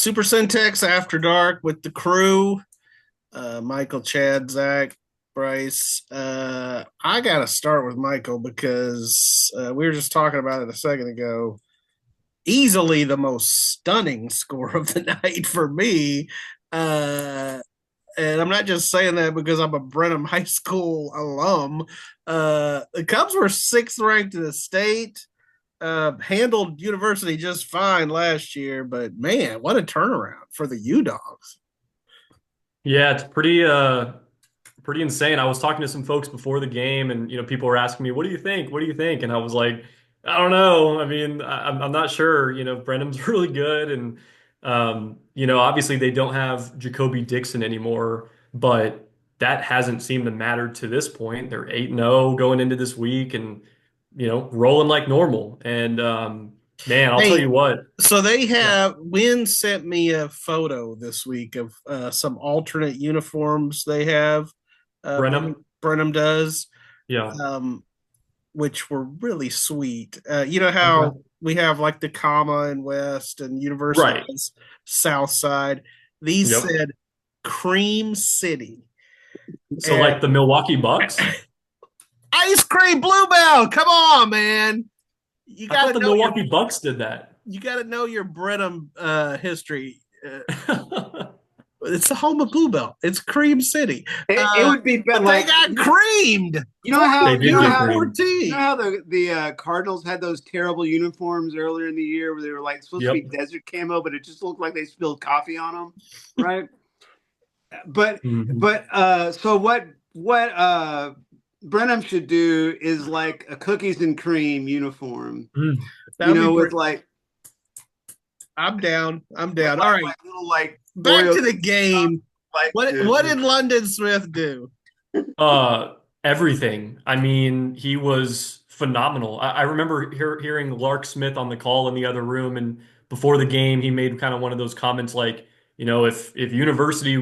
Super Centex After Dark with the crew. Michael, Chad, Zach, Bryce. I got to start with Michael because we were just talking about it a second ago. Easily the most stunning score of the night for me. Uh, and I'm not just saying that because I'm a Brenham High School alum. The Cubs were sixth ranked in the state. Handled University just fine last year, but man, what a turnaround for the U Dogs. Yeah, it's pretty insane. I was talking to some folks before the game and people were asking me, "What do you think? What do you think?" And I was like, "I don't know. I mean, I'm not sure. Brenham's really good and obviously they don't have Jacoby Dixon anymore, but that hasn't seemed to matter to this point. They're 8-0 going into this week and rolling like normal. And man, I'll tell Hey, you what. so they Yeah. have Wynn sent me a photo this week of some alternate uniforms they have. Brenham. Brenham does, Yeah. um, which were really sweet. You know how Okay. we have like the comma in West and University Right. has South Side. These Yep. said Cream City So and like the Milwaukee Bucks? Ice Cream Bluebell. Come on, man! You I got thought to the know your Milwaukee Bucks did that. Brenham history. It's the home of Bluebell. It's Cream City. It would be But they like got creamed you know They how you did know get how creamed. you know 14. how the Cardinals had those terrible uniforms earlier in the year where they were like supposed to be Yep. desert camo, but it just looked like they spilled coffee on them, right? But Mhm. so what Brenham should do is like a cookies and cream uniform, Mm. That'd be with great. I'm down. I'm with down. All right. little like Back Oreo to the game. like What did London Smith do? Uh, Everything. I mean, he was phenomenal. I remember hearing Lark Smith on the call in the other room, and before the game, he made kind of one of those comments like, if University,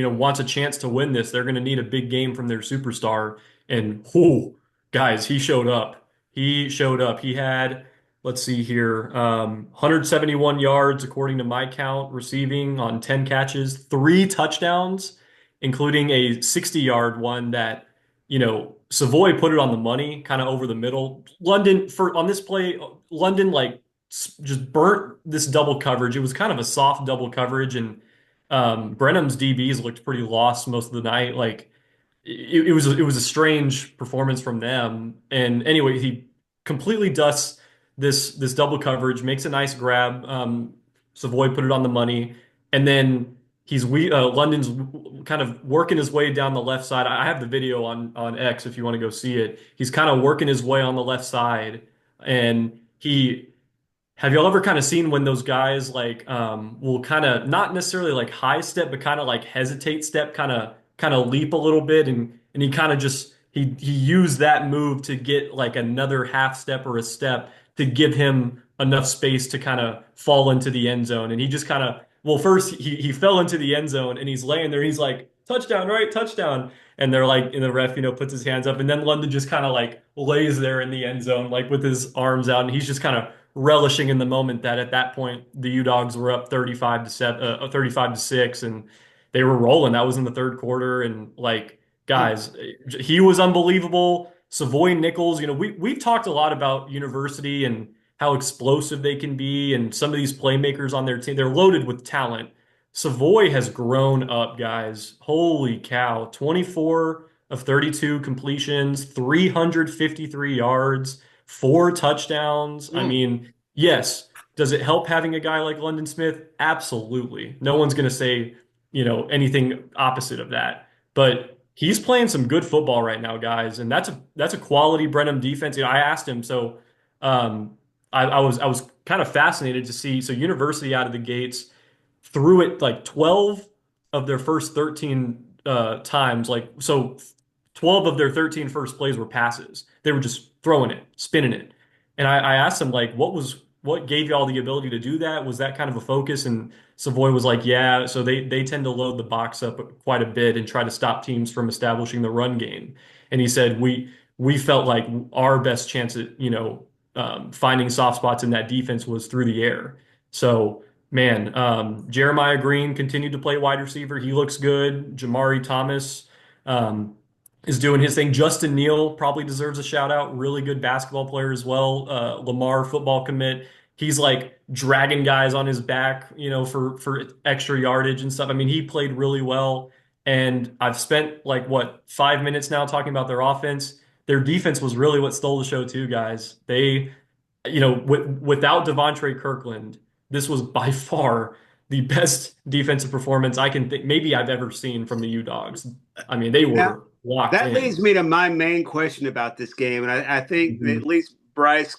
wants a chance to win this, they're going to need a big game from their superstar. And whoo, guys, he showed up. He showed up. He had, let's see here, 171 yards according to my count, receiving on 10 catches, three touchdowns including a 60-yard one that, Savoy put it on the money, kind of over the middle. London for on this play, London like just burnt this double coverage. It was kind of a soft double coverage, and Brenham's DBs looked pretty lost most of the night. Like it was a strange performance from them. And anyway, he completely dusts this double coverage, makes a nice grab. Savoy put it on the money, and then London's kind of working his way down the left side. I have the video on X if you want to go see it. He's kind of working his way on the left side, and he have y'all ever kind of seen when those guys like will kind of not necessarily like high step, but kind of like hesitate step, kind of leap a little bit, and he kind of just he used that move to get like another half step or a step to give him enough space to kind of fall into the end zone, and he just kind of well first he fell into the end zone and he's laying there, he's like touchdown, right, touchdown. And they're like, and the ref, puts his hands up, and then London just kind of like lays there in the end zone, like with his arms out, and he's just kind of relishing in the moment that at that point the U Dogs were up 35 to 7, 35 to 6, and they were rolling. That was in the third quarter, and like guys, he was unbelievable. Savoy Nichols, we've talked a lot about University and how explosive they can be, and some of these playmakers on their team, they're loaded with talent. Savoy has grown up, guys. Holy cow. 24 of 32 completions, 353 yards, four touchdowns. I Mm. mean, yes. Does it help having a guy like London Smith? Absolutely. No one's going to say, anything opposite of that. But he's playing some good football right now, guys, and that's a quality Brenham defense. I asked him, so I was kind of fascinated to see. So University out of the gates threw it like 12 of their first 13 times. Like, so 12 of their 13 first plays were passes. They were just throwing it, spinning it. And I asked him, like, what gave y'all the ability to do that? Was that kind of a focus? And Savoy was like, yeah. So they tend to load the box up quite a bit and try to stop teams from establishing the run game. And he said, we felt like our best chance at, finding soft spots in that defense was through the air. So Man, Jeremiah Green continued to play wide receiver. He looks good. Jamari Thomas um, is doing his thing. Justin Neal probably deserves a shout out. Really good basketball player as well. Lamar football commit. He's like dragging guys on his back, for extra yardage and stuff. I mean, he played really well. And I've spent like what 5 minutes now talking about their offense. Their defense was really what stole the show too, guys. Without Devontre Kirkland, this was by far the best defensive performance I can think maybe I've ever seen from the U-Dogs. I mean, they Now, were locked that leads in. me to my main question about this game, and I think that Mhm. at least Bryce,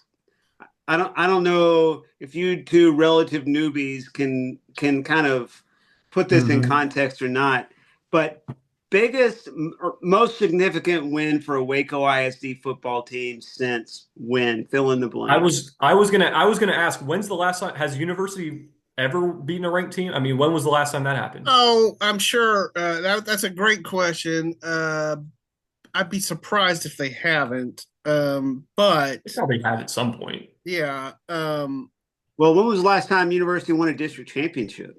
I don't know if you two relative newbies can kind of put this in Mhm. context or not, but biggest or most significant win for a Waco ISD football team since when? Fill in the I blank. was I was gonna ask, when's the last time has University ever beaten a ranked team? I mean, when was the last time that happened? Oh, I'm sure that's a great question. I'd be surprised if they haven't. But They probably had at some point. yeah, Well, when was the last time University won a district championship?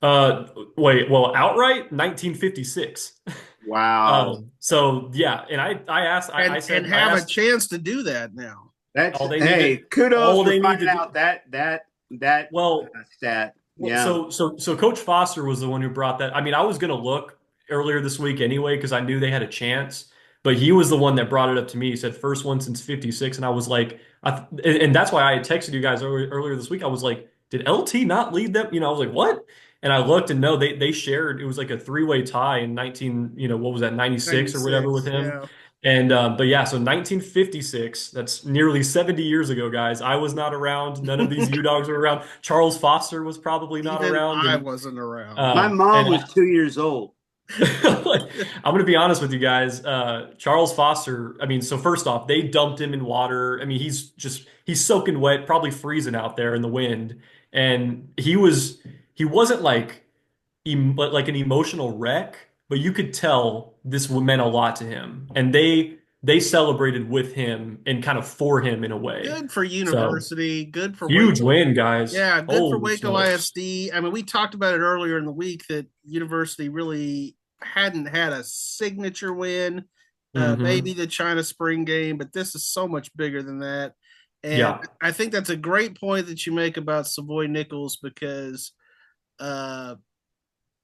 Uh, Wait, well, outright 1956. Wow. So yeah, and I and said, I have a asked, chance to do that now. That's all they need to, hey, kudos all for they need to finding do. out that Well, stat. Well, Yeah. so Coach Foster was the one who brought that. I mean, I was going to look earlier this week anyway because I knew they had a chance, but he was the one that brought it up to me. He said first one since '56, and I was like, and that's why I had texted you guys earlier this week. I was like, did LT not lead them? I was like, what? And I looked, and no, they shared. It was like a three-way tie in 19. What was that, '96 or whatever with 96, him. yeah. And but yeah, so 1956, that's nearly 70 years ago, guys. I was not around. None of these U-Dogs were around. Charles Foster was probably not Even around. I And wasn't around. My mom and was 2 years old. like, I'm going to be honest with you guys. Charles Foster, I mean, so first off, they dumped him in water. I mean, he's soaking wet, probably freezing out there in the wind. And he wasn't like an emotional wreck, but you could tell this meant a lot to him, and they celebrated with him and kind of for him in a way. Good for So University. Good for huge Waco. win, guys! Yeah, good for Holy Waco smokes! ISD. I mean, we talked about it earlier in the week that University really hadn't had a signature win. Maybe Hmm. the China Spring game, but this is so much bigger than that. And Yeah, I think that's a great point that you make about Savoy Nichols because, uh,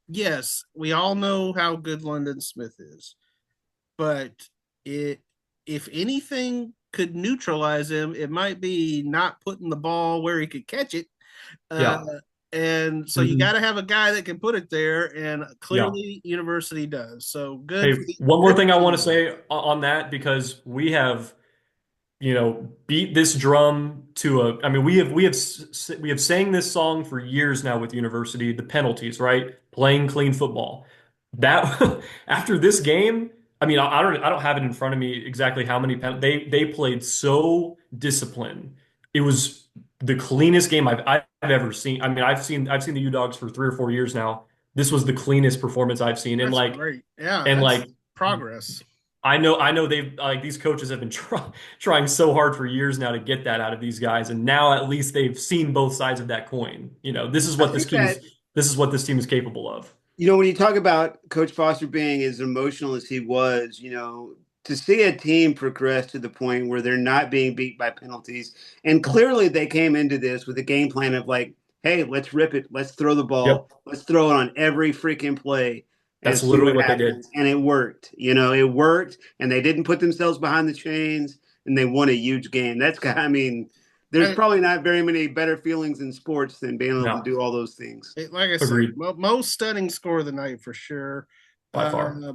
yes, we all know how good London Smith is, but it, if anything could neutralize him, it might be not putting the ball where he could catch it. Uh, yeah, and so you got hmm to have a guy that can put it there, and yeah. clearly University does. So Hey, one more good thing for I the want to U. say on that because we have beat this drum to a, I mean, we have sang this song for years now with University, the penalties, right? Playing clean football. That after this game, I mean, I don't have it in front of me exactly how many they played so disciplined. It was the cleanest game I've ever seen. I mean, I've seen the U-Dogs for 3 or 4 years now. This was the cleanest performance I've seen. And That's like great. Yeah, and that's like progress. I know they've like these coaches have been trying so hard for years now to get that out of these guys, and now at least they've seen both sides of that coin. This is I what think that, this is what this team is capable of. when you talk about Coach Foster being as emotional as he was, to see a team progress to the point where they're not being beat by penalties, and clearly they came into this with a game plan of like, hey, let's rip it, let's throw the ball, Yep, let's throw it on every freaking play and that's see literally what what they did. happens. And it worked. It worked, and they didn't put themselves behind the chains, and they won a huge game. I mean, there's I, probably not very many better feelings in sports than being able to No, do all those things. like I said, agreed most stunning score of the night for sure. by far. Uh,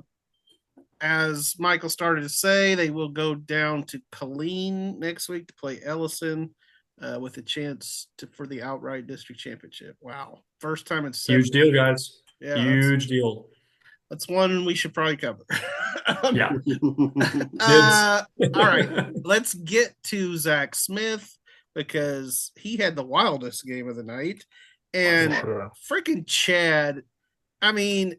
as Michael started to say, they will go down to Colleen next week to play Ellison with a chance for the outright district championship. Wow. First time in Huge 7 deal, years. guys. Yeah, Huge deal. that's one we should probably cover. Yeah, dibs. uh, all right. Let's get to Zach Smith because he had the wildest game of the night. By And far. freaking Chad, I mean,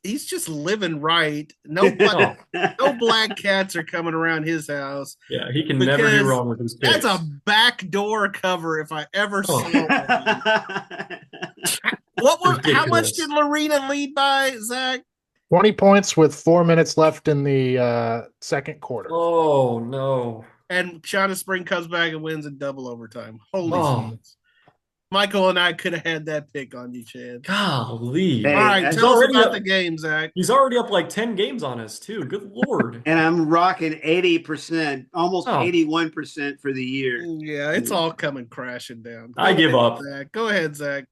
he's just living right. Oh, No black cats are coming around his house yeah, he can never do because wrong with his that's a picks. backdoor cover if I ever Oh, saw one. How much did Ridiculous. Lorena lead by, Zach? 20 points with 4 minutes left in the second quarter. Oh no. And China Spring comes back and wins in double overtime. Holy Oh, smokes. Michael and I could have had that pick on you, Chad. golly. All Hey, right, He's tell us already about the up. game, Zach. He's already up like 10 games on us too. Good Lord. and I'm rocking 80%, almost Oh, 81% for the year. Yeah, it's all coming crashing down. I give up. Zach. Go ahead, Zach.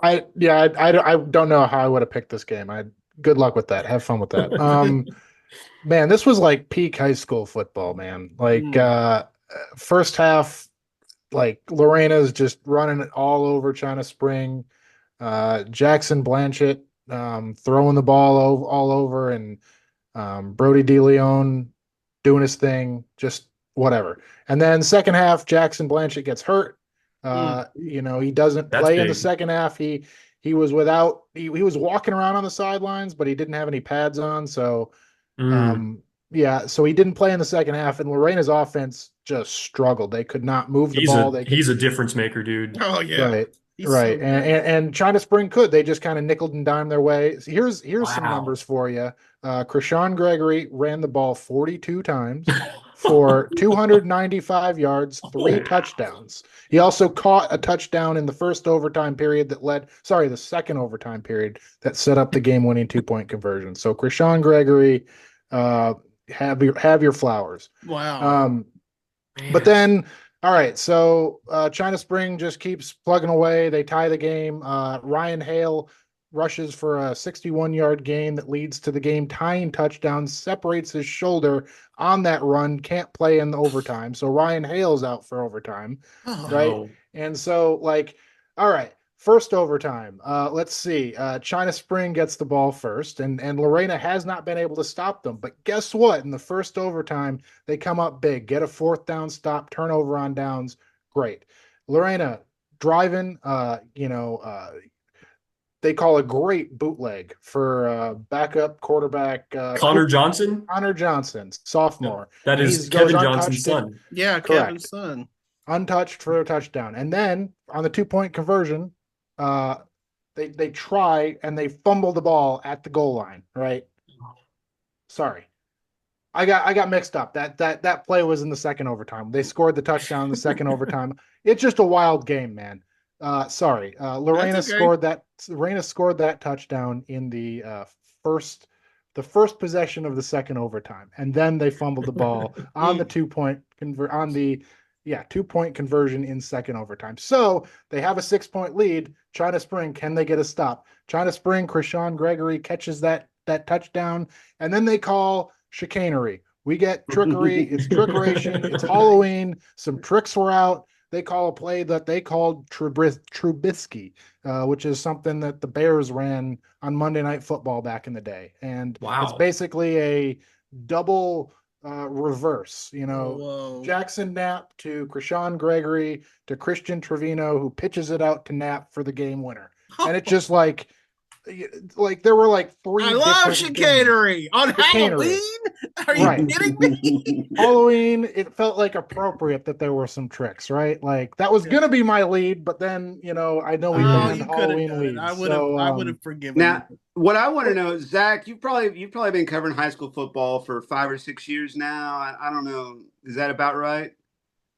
I don't know how I would have picked this game. Good luck with that. Have fun with that. Man, this was like peak high school football, man. Like first half, like Lorena's just running it all over China Spring. Jackson Blanchett throwing the ball all over, and Brody DeLeon doing his thing, just whatever. And then second half, Jackson Blanchett gets hurt. He doesn't That's play in the big. second half. He was without he was walking around on the sidelines, but he didn't have any pads on. So so he didn't play in the second half, and Lorena's offense just struggled. They could not move the ball. He's a difference maker, dude. Oh yeah. Right. He's Right. so And China Spring could. They just kind of nickled and dimed their way. So here's some Wow. numbers for you. Krishan Gregory ran the ball 42 times for 295 yards, 3 touchdowns. He also caught a touchdown in the second overtime period that set up the game-winning 2-point conversion. So Krishan Gregory, have your flowers. Wow. But then, all right, so China Spring just keeps plugging away. They tie the game. Ryan Hale rushes for a 61-yard gain that leads to the game tying touchdown, separates his shoulder on that run, can't play in the overtime. So Ryan Hale's out for overtime, right? No. And so, all right, first overtime. Let's see. China Spring gets the ball first, and Lorena has not been able to stop them. But guess what? In the first overtime, they come up big, get a 4th down stop, turnover on downs. Great. Lorena driving, they call a great bootleg for backup quarterback Connor Johnson? Connor Johnson, sophomore. That is Kevin Johnson's son. Yeah, Correct. Kevin's son. Untouched for a touchdown. And then on the 2-point conversion, they try and they fumble the ball at the goal line, right? Sorry. I got mixed up. That play was in the second overtime. They scored the touchdown in the second overtime. It's just a wild game, man. Sorry. Lorena scored that touchdown in the first possession of the second overtime, and then they fumbled the ball on the 2-point conversion in second overtime. So they have a 6-point lead. China Spring, can they get a stop? China Spring, Krishan Gregory catches that touchdown, and then they call chicanery. We get trickery. It's trickeration. It's Halloween. Some tricks were out. They call a play that they called Trubisky, which is something that the Bears ran on Monday Night Football back in the day. And It's basically a double reverse, Jackson Knapp to Krishan Gregory to Christian Trevino, who pitches it out to Knapp for the game winner. And it's just like there were like 3 I love chicanery on Halloween. Are you kidding me? Halloween, it felt like appropriate that there were some tricks, right? Like that was gonna be my lead, but then I know we banned Halloween leads. I would have forgiven now, you. What I want to know, Zach, you've probably been covering high school football for 5 or 6 years now. I don't know. Is that about right?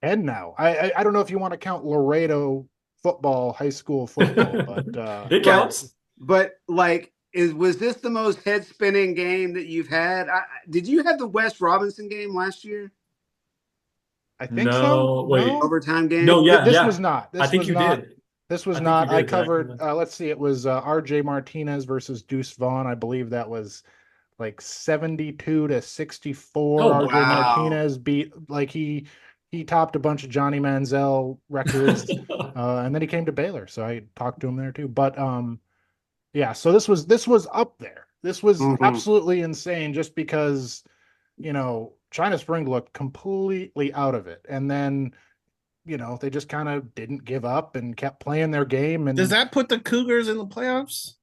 And now, I don't know if you want to count Laredo football, high school football, but it counts. But was this the most head spinning game that you've had? Did you have the West Robinson game last year? I think so. Wait, overtime game. No, this was not. I think you did. This was not. I covered. Let's see. It was R.J. Martinez versus Deuce Vaughn. I believe that was like 72-64. R.J. Martinez beat he topped a bunch of Johnny Manziel records, and then he came to Baylor. So I talked to him there too. But yeah. So this was up there. This was absolutely insane, just because China Spring looked completely out of it, and then they just kind of didn't give up and kept playing their game. And does that put the Cougars in the playoffs?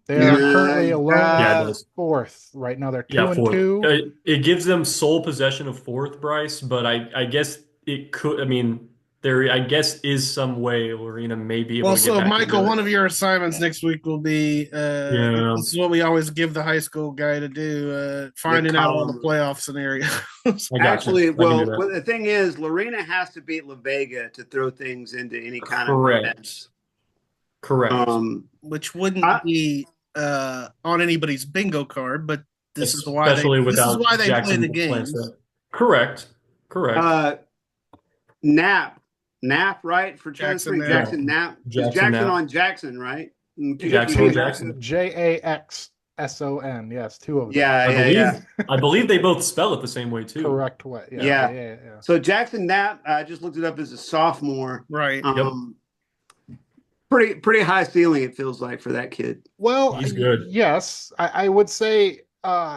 They are currently alone fourth right now. They're 2-2. It gives them sole possession of fourth, Bryce, but I guess it could. I mean, there, I guess, is some way Lorena may be able Well, to get so back Michael, into one it. of your assignments next week will be Yeah. this is what we always give the high school guy to do, The finding out all the column. playoff scenarios. I got you. Actually, I can do well, that. the thing is, Lorena has to beat la-vega to throw things into any kind of Correct. mess. Correct. Which wouldn't I, be on anybody's bingo card, but Especially this is without why they play Jackson the playing games. set. Correct. Correct. Nap, right? For China Jackson Spring, Knapp. Yeah. Jackson Nap. Is Jackson Jackson Knapp. on Jackson, right? Jackson on Jackson. Jaxson. Yes, two of them. Yeah, I yeah, yeah. believe they both spell it the same way too. Correct way. Yeah. Yeah. So Jackson Knapp, I just looked it up as a sophomore. Right. Yep. Pretty high ceiling, it feels like, for that kid. Well, He's good. yes, I would say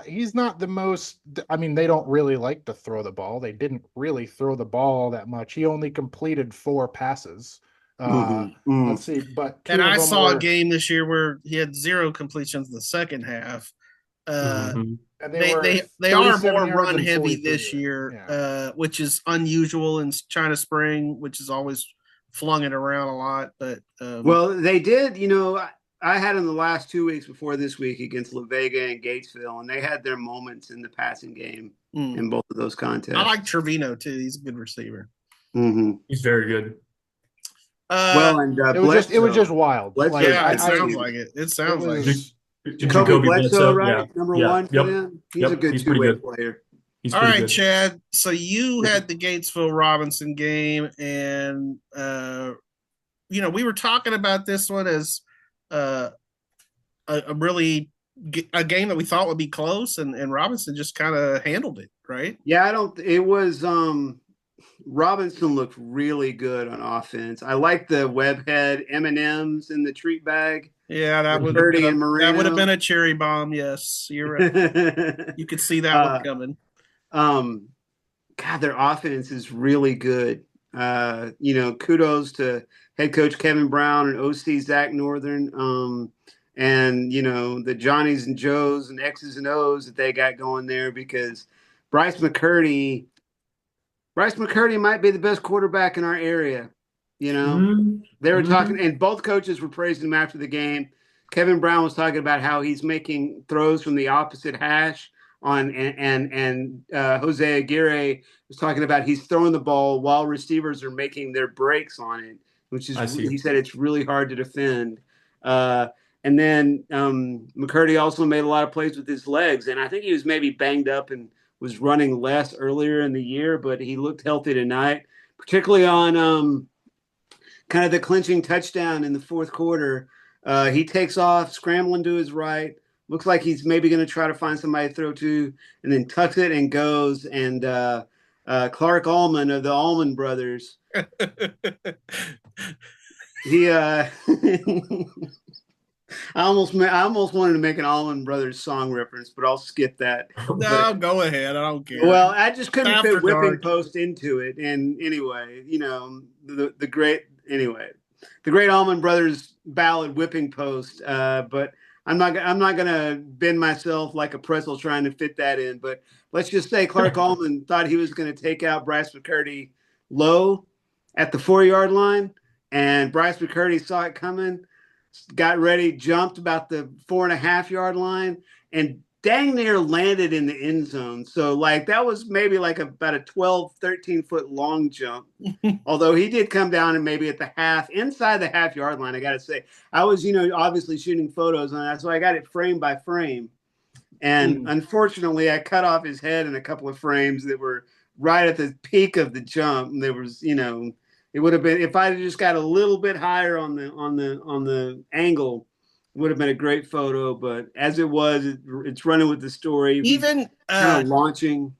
he's not the most. I mean, they don't really like to throw the ball. They didn't really throw the ball that much. He only completed 4 passes. Let's see, but And I saw were, a game this year where he had 0 completions in the second half. Mhm. and They are more run heavy this year, which is unusual in China Spring, which has always flung it around a lot. But well, they did. I had in the last 2 weeks before this week against la-vega and Gatesville, and they had their moments in the passing game in both of those contests. I like Trevino too. He's a good receiver. He's very good. Well, and it was just wild. Bledsoe, it sounds like it. It sounds like it. Jacoby Bledsoe, right? Yeah. Number 1 for them. He's a good two-way player. All right, Chad. So you had the Gatesville Robinson game, and we were talking about this one as a game that we thought would be close, and Robinson just kind of handled it, right? Yeah, it was Robinson looked really good on offense. I like the webhead M&Ms in the treat bag. Yeah, that would have been a cherry bomb. Yes, you're right. You could see that one coming. God, their offense is really good. Kudos to head coach Kevin Brown and OC Zach Northern. And the Johnnies and Joes and X's and O's that they got going there, because Bryce McCurdy might be the best quarterback in our area. They were talking, and both coaches were praising him after the game. Kevin Brown was talking about how he's making throws from the opposite hash and Jose Aguirre was talking about he's throwing the ball while receivers are making their breaks on it, which is, he said, it's really hard to defend. And then McCurdy also made a lot of plays with his legs, and I think he was maybe banged up and was running less earlier in the year, but he looked healthy tonight, particularly on kind of the clinching touchdown in the fourth quarter. He takes off, scrambling to his right. Looks like he's maybe going to try to find somebody to throw to, and then tucks it and goes. And Clark Allman of the Allman Brothers, he I almost wanted to make an Allman Brothers song reference, but I'll skip that. No, go ahead. I don't care. Well, I just couldn't After fit whipping Dark. post into it. And anyway, the great Allman Brothers ballad whipping post. But I'm not gonna bend myself like a pretzel trying to fit that in. But let's just say Clark Allman thought he was going to take out Bryce McCurdy low at the 4-yard line, and Bryce McCurdy saw it coming, got ready, jumped about the 4.5-yard line, and dang near landed in the end zone. So that was maybe about a 12, 13-foot long jump. Although he did come down and maybe at the inside the half-yard line, I got to say. I was, obviously shooting photos on that, so I got it frame by frame. And unfortunately, I cut off his head in a couple of frames that were right at the peak of the jump. And there was, it would have been, if I had just got a little bit higher on the angle, would have been a great photo, but as it was, it's running with the story. Even kind of launching.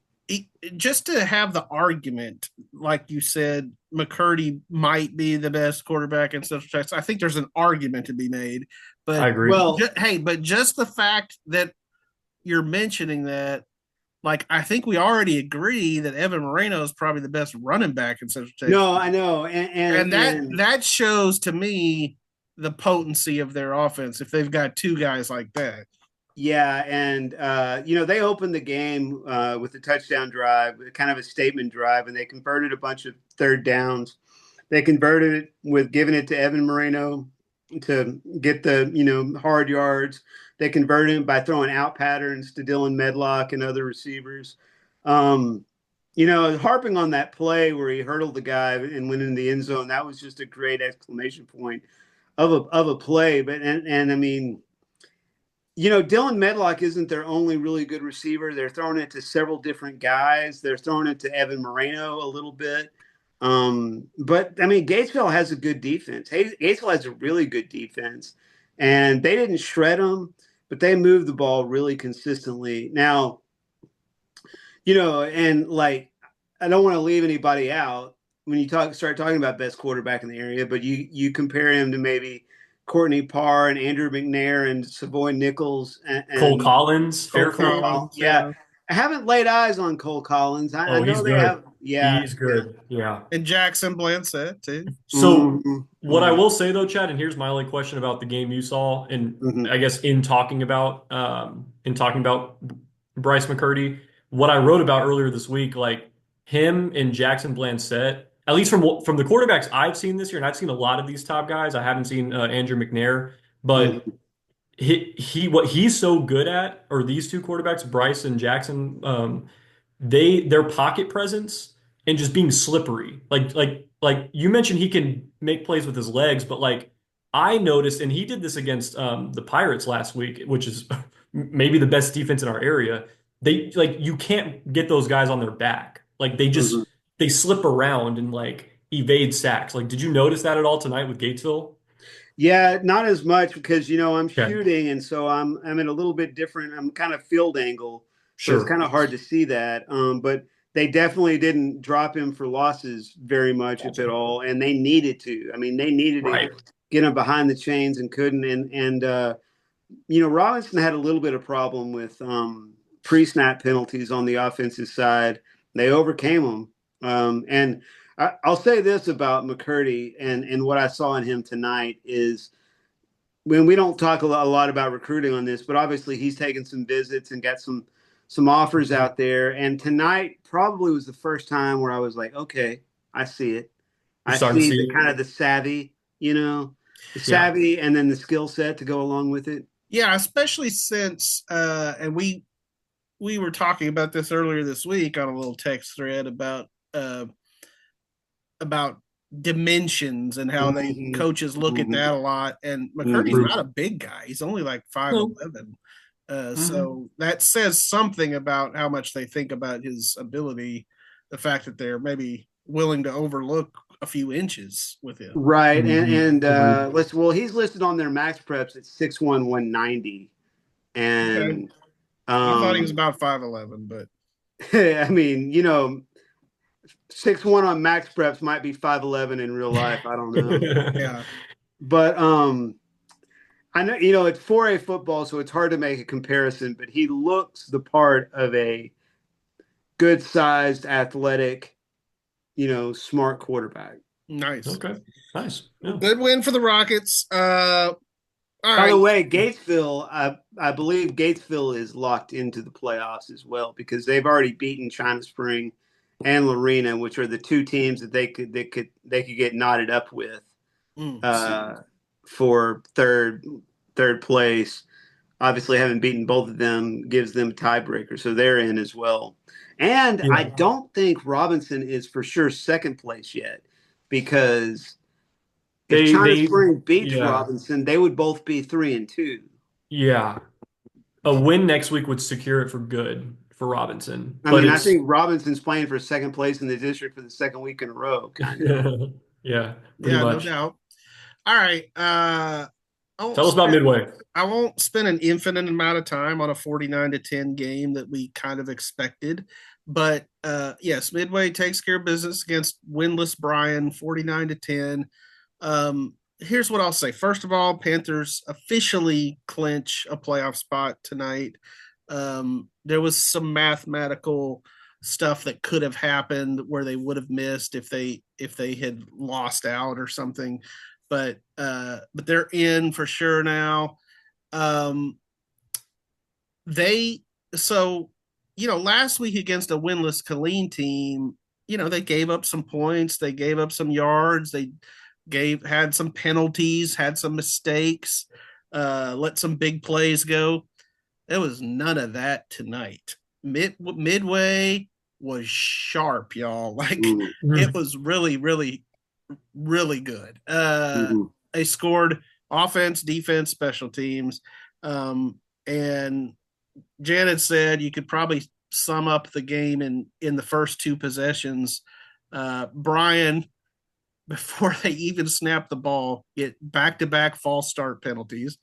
Just to have the argument, like you said, McCurdy might be the best quarterback in Central Texas. I think there's an argument to be made, but I agree. Well, but just the fact that you're mentioning that, I think we already agree that Evan Moreno is probably the best running back in Central Texas. No, I know, and that shows to me the potency of their offense if they've got two guys like that. Yeah, and they opened the game with a touchdown drive, kind of a statement drive, and they converted a bunch of third downs. They converted it with giving it to Evan Moreno to get the hard yards. They converted it by throwing out patterns to Dylan Medlock and other receivers. Harping on that play where he hurdled the guy and went in the end zone, that was just a great exclamation point of a play. But and I mean, Dylan Medlock isn't their only really good receiver. They're throwing it to several different guys. They're throwing it to Evan Moreno a little bit. But I mean, Gatesville has a good defense. Gatesville has a really good defense, and they didn't shred them, but they moved the ball really consistently. Now, and like, I don't want to leave anybody out when you start talking about best quarterback in the area, but you compare him to maybe Courtney Parr and Andrew McNair and Savoy Nichols and Cole Collins, Cole Fairfield. Collins, yeah. I haven't laid eyes on Cole Collins. I know he's they good. have. Yeah, He's good. Yeah. and Jackson Blancett too. So what I will say though, Chad, and here's my only question about the game you saw, and Mhm. I guess in talking about Bryce McCurdy, what I wrote about earlier this week, like him and Jackson Blancett, at least from the quarterbacks I've seen this year, and I've seen a lot of these top guys. I haven't seen Andrew McNair, but what he's so good at, or these two quarterbacks, Bryce and Jackson, their pocket presence and just being slippery. Like you mentioned, he can make plays with his legs, but like I noticed, and he did this against the Pirates last week, which is maybe the best defense in our area. They like you can't get those guys on their back. Like Mhm. they slip around and like evade sacks. Like, did you notice that at all tonight with Gatesville? Yeah, not as much because I'm Okay, shooting, and so I'm in a little bit different. I'm kind of field angle, so it's sure. kind of hard to see that. But they definitely didn't drop him for losses very much, if at all, and they needed to. I mean, they needed to Right. get him behind the chains and couldn't. And Robinson had a little bit of problem with pre-snap penalties on the offensive side. They overcame them, and I'll say this about McCurdy and what I saw in him tonight is when we don't talk a lot about recruiting on this, but obviously he's taken some visits and got some offers out there. And tonight probably was the first time where I was like, okay, I see it. You're I starting to see see the it. kind of the savvy, the Yeah. savvy, and then the skill set to go along with it. Yeah, especially since and we were talking about this earlier this week on a little text thread about dimensions and how they Mm-hmm. coaches look at Mm-hmm. that a lot. And McCurdy's Mm-hmm. not a big guy; he's only like No. 5'11". Mhm. So that says something about how much they think about his ability. The fact that they're maybe willing to overlook a few inches with him. Right, and Mhm. he's listed on their max preps at 6'1", 190, Okay, and I thought he was um, about 5'11", but I mean, 6'1" on max preps might be 5'11" in real life. I don't know, yeah, but I know it's 4A football, so it's hard to make a comparison. But he looks the part of a good sized, athletic, smart quarterback. nice. Okay. Nice. Well, Yeah. good win for the Rockets. All By right. the way, Gatesville, I believe Gatesville is locked into the playoffs as well because they've already beaten China Spring and Lorena, which are the two teams that they could get knotted up with for third place. Obviously, having beaten both of them gives them a tiebreaker, so they're in as well. And I Yeah. don't think Robinson is for sure second place yet because if China They Spring beats yeah. Robinson, they would both be 3-2. Yeah. A win next week would secure it for good for Robinson. I But mean, I it's think Robinson's playing for second place in the district for the second week in a row, kind of. yeah, pretty Yeah, no much. doubt. All right. Tell us about Midway. I won't spend an infinite amount of time on a 49-10 game that we kind of expected. But yes, Midway takes care of business against winless Bryan 49-10. Here's what I'll say. First of all, Panthers officially clinch a playoff spot tonight. There was some mathematical stuff that could have happened where they would have missed if they had lost out or something, but they're in for sure now. Um, they so last week against a winless Killeen team, they gave up some points, they gave up some yards, they had some penalties, had some mistakes, let some big plays go. There was none of that tonight. Midway was sharp, y'all. Like it was really, really, really good. They scored offense, defense, special teams. And Janet said you could probably sum up the game in the first two possessions. Bryan, before they even snapped the ball, get back-to-back false start penalties.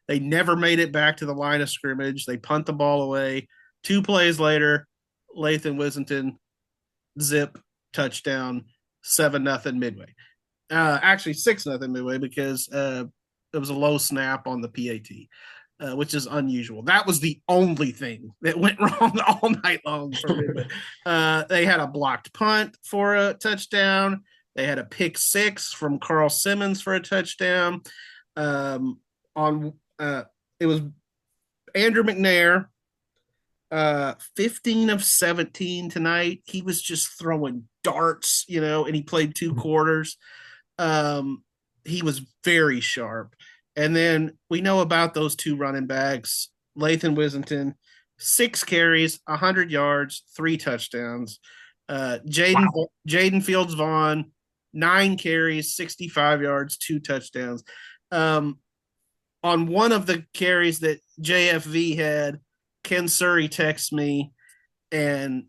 They never made it back to the line of scrimmage. They punt the ball away. 2 plays later, Lathan Wissington, zip, touchdown, 7-0 Midway. Actually 6-0 Midway because it was a low snap on the PAT, which is unusual. That was the only thing that went wrong all night long for Midway. They had a blocked punt for a touchdown. They had a pick 6 from Carl Simmons for a touchdown. It was Andrew McNair, 15 of 17 tonight. He was just throwing darts, and he played 2 quarters. He was very sharp. And then we know about those 2 running backs, Lathan Wissington, 6 carries, 100 yards, 3 touchdowns. Jaden Fields Vaughn, 9 carries, 65 yards, 2 touchdowns. On one of the carries that JFV had, Ken Surrey texts me and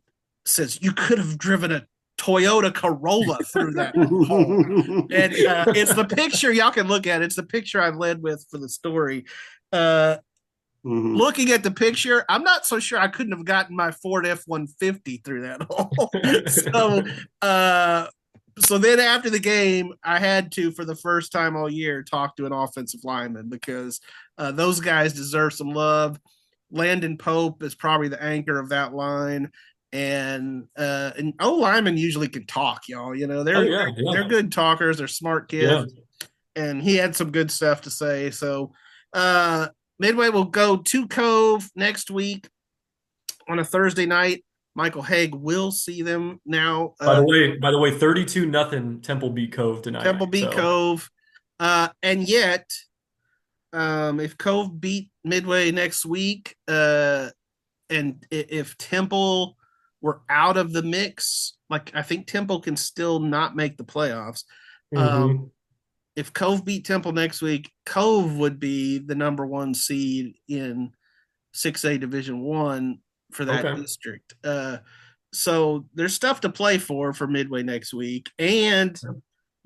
says, "You could have driven a Toyota Corolla through that hole." And it's the picture y'all can look at. It's the picture I led with for the story. Looking at the picture, I'm not so sure I couldn't have gotten my Ford F-150 through that hole. So then after the game, I had to, for the first time all year, talk to an offensive lineman because those guys deserve some love. Landon Pope is probably the anchor of that line. And O-linemen usually can talk, y'all. They're good talkers. They're smart kids. Yeah. And he had some good stuff to say. So Midway will go to Cove next week on a Thursday night. Michael Haig will see them now. By the way, 32-0 Temple beat Cove tonight. Temple beat Cove. And yet, if Cove beat Midway next week, and if Temple were out of the mix, like I think Temple can still not make the playoffs. If Cove beat Temple next week, Cove would be the number 1 seed in 6A Division I for that district. So there's stuff to play for Midway next week. And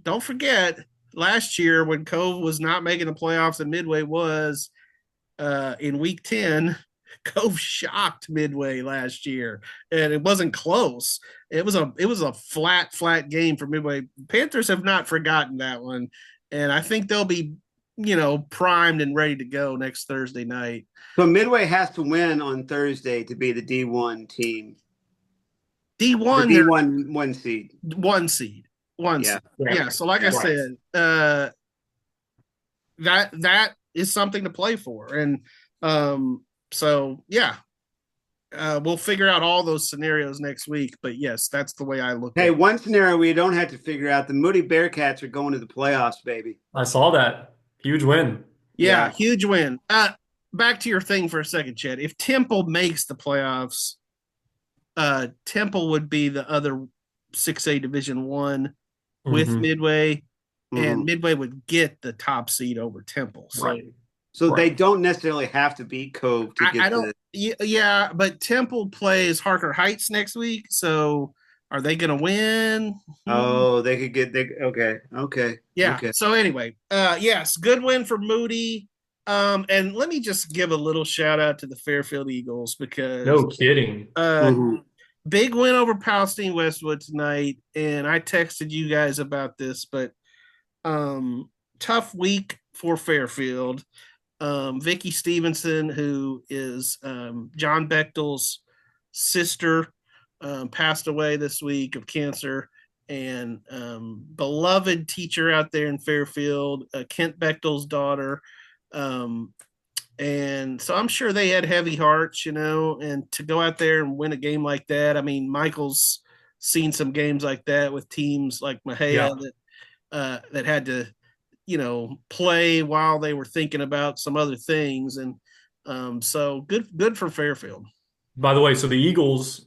don't forget, last year when Cove was not making the playoffs and Midway was in week 10, Cove shocked Midway last year, and it wasn't close. It was a flat game for Midway. Panthers have not forgotten that one, and I think they'll be primed and ready to go next Thursday night. So Midway has to win on Thursday to be the D1 team. D1, the D1 one seed. One seed. Yeah. So like I said, that is something to play for. And so yeah. We'll figure out all those scenarios next week, but yes, that's the way I look at it. Hey, one scenario we don't have to figure out: the Moody Bearcats are going to the playoffs, baby. I saw that. Huge win. Yeah, huge win. Back to your thing for a second, Chad. If Temple makes the playoffs, Temple would be the other 6A Division I with Midway, and Midway would get the top seed over Temple. So they don't necessarily have to beat Cove to get Yeah, but Temple plays Harker Heights next week, so are they going to win? Oh, they could get okay. Yeah. Okay. So anyway, yes, good win for Moody. And let me just give a little shout out to the Fairfield Eagles because no kidding. Big win over Palestine Westwood tonight, and I texted you guys about this, but tough week for Fairfield. Vicky Stevenson, who is John Bechtel's sister, passed away this week of cancer, and beloved teacher out there in Fairfield, Kent Bechtel's daughter. And so I'm sure they had heavy hearts, and to go out there and win a game like that. I mean, Michael's seen some games like that with teams like Mahia that had to, play while they were thinking about some other things. And so good for Fairfield. By the way, so the Eagles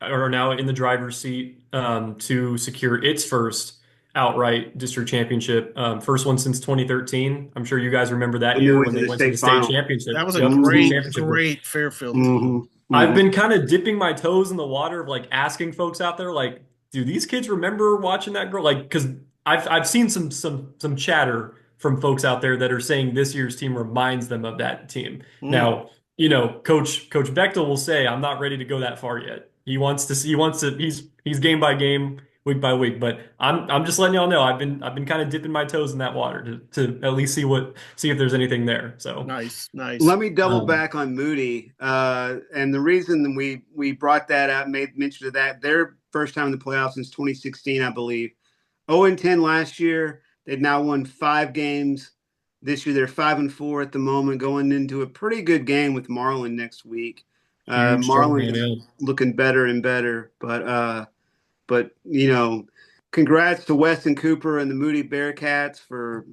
are now in the driver's seat to secure its first outright district championship. First one since 2013. I'm sure you guys remember that When they year went when to they the went to state the state final. championship. That was a Yep, state great, championship. great Fairfield team. I've been kind of dipping my toes in the water of like asking folks out there, like, do these kids remember watching that girl? Like, because I've seen some chatter from folks out there that are saying this year's team reminds them of that team. Now, Coach Bechtel will say, I'm not ready to go that far yet. He's game by game, week by week. But I'm just letting y'all know I've been kind of dipping my toes in that water to at least see if there's anything there. So nice. Let me double back on Moody. And the reason we brought that up, made mention of that, their first time in the playoffs since 2016, I believe. 0-10 last year. They've now won 5 games. This year they're 5-4 at the moment, going into a pretty good game with Marlin next week. Marlin is looking better and better, but congrats to Weston Cooper and the Moody Bearcats for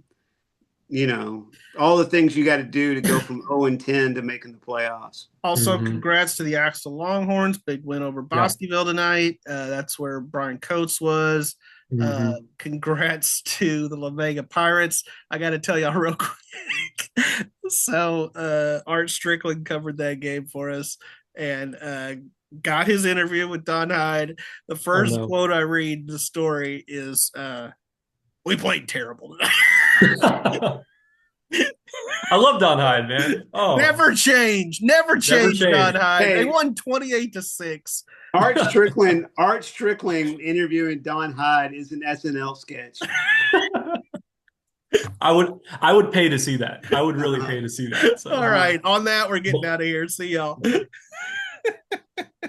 all the things you got to do to go from 0-10 to making the playoffs. Also, congrats to the Axel Longhorns. Big win over Bosqueville tonight. That's where Brian Coates was. Congrats to the la-vega Pirates. I got to tell y'all real quick. So Art Strickland covered that game for us and got his interview with Don Hyde. The first quote I read in the story is, we played terrible tonight. I love Don Hyde, man. Oh, never change, Don Hyde. Hey, they won 28-6. Art Strickland interviewing Don Hyde is an SNL sketch. I would pay to see that. I would really pay to see that. So. All right, on that, we're getting out of here. See y'all.